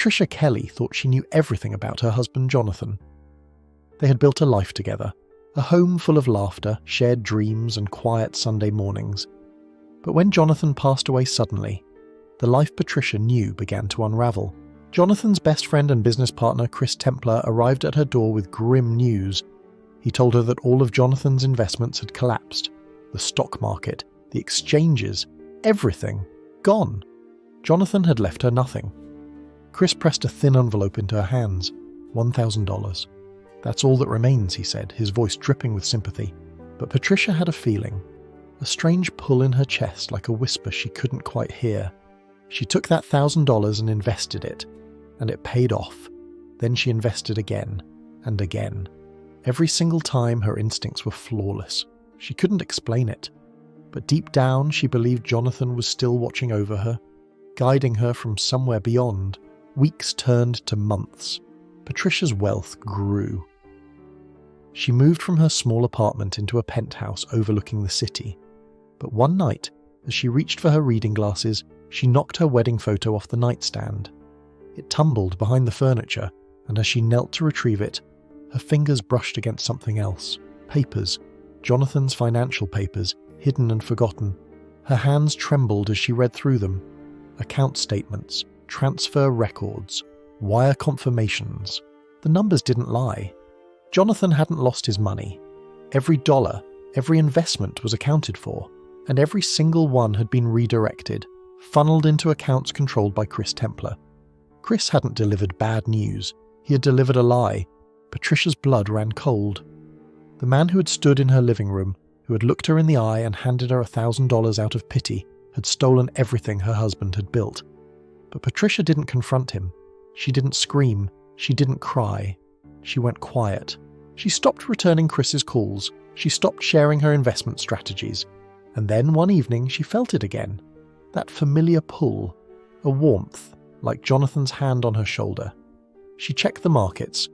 Patricia Kelley thought she knew everything about her husband Jonathan. They had built a life together, a home full of laughter, shared dreams, and quiet Sunday mornings. But when Jonathan passed away suddenly, the life Patricia knew began to unravel. Jonathan's best friend and business partner, Kris Templar, arrived at her door with grim news. He told her that all of Jonathan's investments had collapsed. The stock market, the exchanges, everything, gone. Jonathan had left her nothing. Kris pressed a thin envelope into her hands. $1,000. That's all that remains, he said, his voice dripping with sympathy. But Patricia had a feeling, a strange pull in her chest like a whisper she couldn't quite hear. She took that $1,000 and invested it, and it paid off. Then she invested again and again. Every single time her instincts were flawless. She couldn't explain it. But deep down she believed Jonathan was still watching over her, guiding her from somewhere beyond. Weeks turned to months. Patricia's wealth grew. She moved from her small apartment into a penthouse overlooking the city. But one night, as she reached for her reading glasses, she knocked her wedding photo off the nightstand. It tumbled behind the furniture, and as she knelt to retrieve it, her fingers brushed against something else. Papers. Jonathan's financial papers, hidden and forgotten. Her hands trembled as she read through them. Account statements, transfer records, wire confirmations. The numbers didn't lie. Jonathan hadn't lost his money. Every dollar, every investment was accounted for, and every single one had been redirected, funneled into accounts controlled by Kris Templar. Kris hadn't delivered bad news. He had delivered a lie. Patricia's blood ran cold. The man who had stood in her living room, who had looked her in the eye and handed her $1,000 out of pity, had stolen everything her husband had built. But Patricia didn't confront him. She didn't scream. She didn't cry. She went quiet. She stopped returning Kris's calls. She stopped sharing her investment strategies. And then one evening she felt it again. That familiar pull. A warmth, like Jonathan's hand on her shoulder. She checked the markets.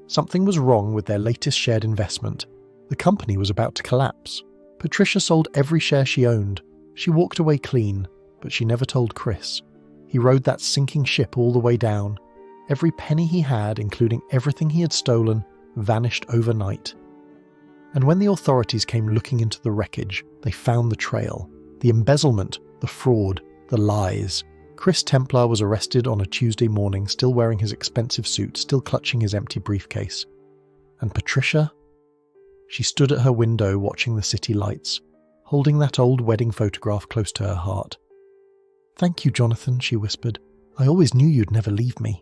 Something was wrong with their latest shared investment. The company was about to collapse. Patricia sold every share she owned. She walked away clean, but she never told Kris. He rode that sinking ship all the way down. Every penny he had, including everything he had stolen, vanished overnight. And when the authorities came looking into the wreckage, they found the trail. The embezzlement, the fraud, the lies. Kris Templar was arrested on a Tuesday morning, still wearing his expensive suit, still clutching his empty briefcase. And Patricia? She stood at her window watching the city lights, holding that old wedding photograph close to her heart. "Thank you, Jonathan," she whispered. "I always knew you'd never leave me."